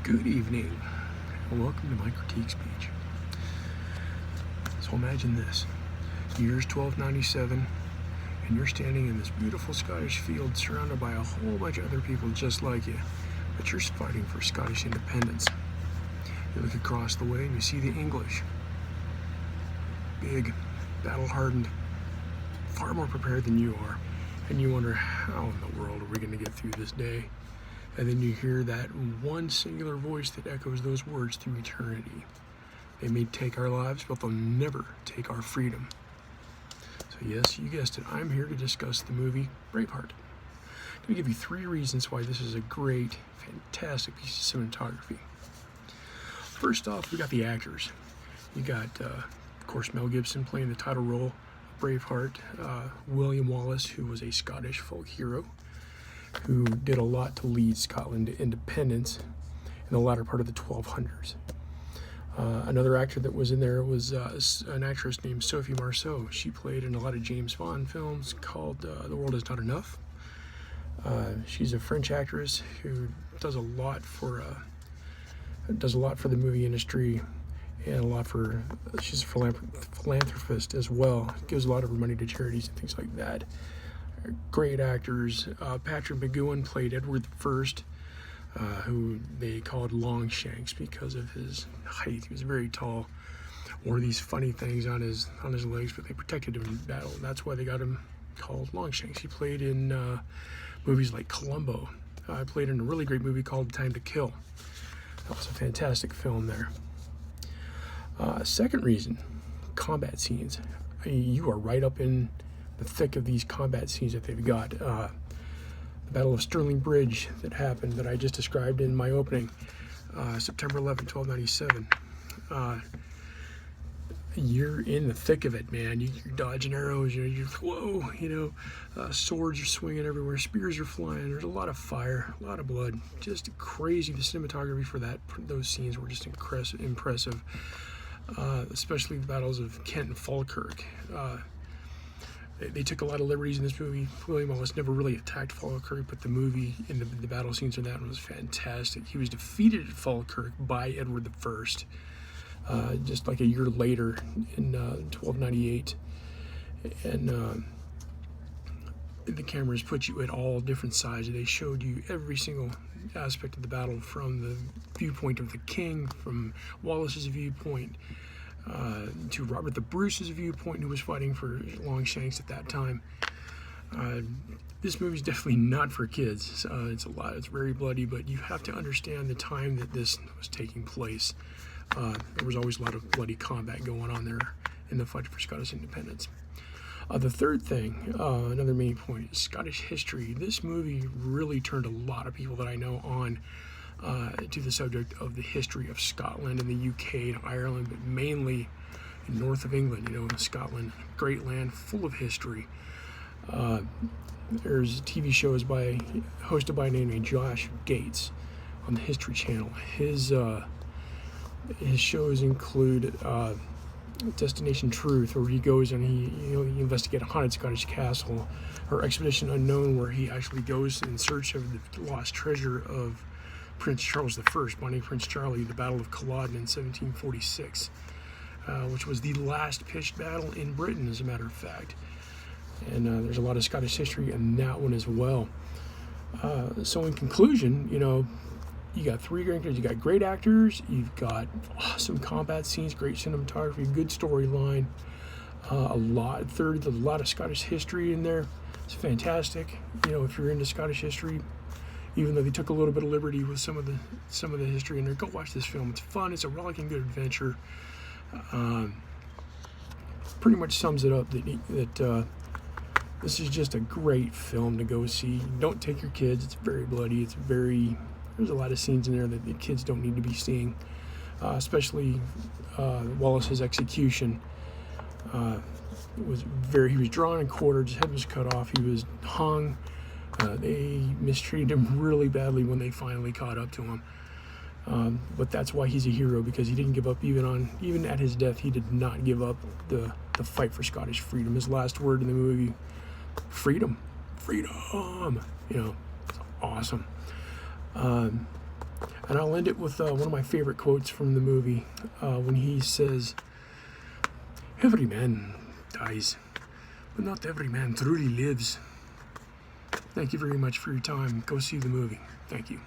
Good evening, and welcome to my critique speech. So imagine this, year's 1297, and you're standing in this beautiful Scottish field surrounded by a whole bunch of other people just like you, but you're fighting for Scottish independence. You look across the way and you see the English, big, battle-hardened, far more prepared than you are, and you wonder, how in the world are we going to get through this day? And then you hear that one singular voice that echoes those words through eternity. They may take our lives, but they'll never take our freedom. So yes, you guessed it, I'm here to discuss the movie Braveheart. I'm going to give you 3 reasons why this is a great, fantastic piece of cinematography. First off, we got the actors. You got, of course, Mel Gibson playing the title role, Braveheart, William Wallace, who was a Scottish folk hero, who did a lot to lead Scotland to independence in the latter part of the 1200s. Another actor that was in there was an actress named Sophie Marceau. She played in a lot of James Bond films called The World Is Not Enough. She's a French actress who does a lot for the movie industry, and she's a philanthropist as well. Gives a lot of her money to charities and things like that. Great actors. Patrick McGoohan played Edward I, who they called Longshanks because of his height. He was very tall, wore these funny things on his legs, but they protected him in battle. That's why they got him called Longshanks. He played in movies like Columbo. Played in a really great movie called Time to Kill. That was a fantastic film there. Second reason, combat scenes. You are right up in the thick of these combat scenes that they've got. The Battle of Stirling Bridge that happened, that I just described in my opening, September 11, 1297. You're in the thick of it, man. You're dodging arrows, you're whoa, swords are swinging everywhere, spears are flying, there's a lot of fire, a lot of blood. Just crazy. The cinematography for those scenes were just impressive. Especially the battles of Kent and Falkirk. They took a lot of liberties in this movie. William Wallace never really attacked Falkirk, but the movie and the battle scenes in that one was fantastic. He was defeated at Falkirk by Edward I, just like a year later in 1298. And the cameras put you at all different sides. They showed you every single aspect of the battle from the viewpoint of the king, from Wallace's viewpoint, to Robert the Bruce's viewpoint, who was fighting for Longshanks at that time. This movie's definitely not for kids. It's very bloody, but you have to understand the time that this was taking place. There was always a lot of bloody combat going on there in the fight for Scottish independence. The third thing, another main point, is Scottish history. This movie really turned a lot of people that I know on to the subject of the history of Scotland and the UK and Ireland, but mainly north of England, Scotland, great land full of history. There's TV shows hosted by a name named Josh Gates on the History Channel. His shows include Destination Truth, where he goes and he investigates a haunted Scottish castle, or Expedition Unknown, where he actually goes in search of the lost treasure of Prince Charles I, Bonnie Prince Charlie, the Battle of Culloden in 1746, which was the last pitched battle in Britain, as a matter of fact. And there's a lot of Scottish history in that one as well. So in conclusion, you got 3 great actors, you got great actors, you've got awesome combat scenes, great cinematography, good storyline, a lot of Scottish history in there. It's fantastic. If you're into Scottish history, even though they took a little bit of liberty with some of the history in there, go watch this film. It's fun. It's a rollicking good adventure. Pretty much sums it up that this is just a great film to go see. Don't take your kids. It's very bloody. There's a lot of scenes in there that the kids don't need to be seeing, especially Wallace's execution. He was drawn and quartered. His head was cut off. He was hung. They mistreated him really badly when they finally caught up to him. But that's why he's a hero, because he didn't give up. Even at his death, he did not give up the fight for Scottish freedom. His last word in the movie, freedom. It's awesome. And I'll end it with one of my favorite quotes from the movie when he says, "Every man dies, but not every man truly lives." Thank you very much for your time. Go see the movie. Thank you.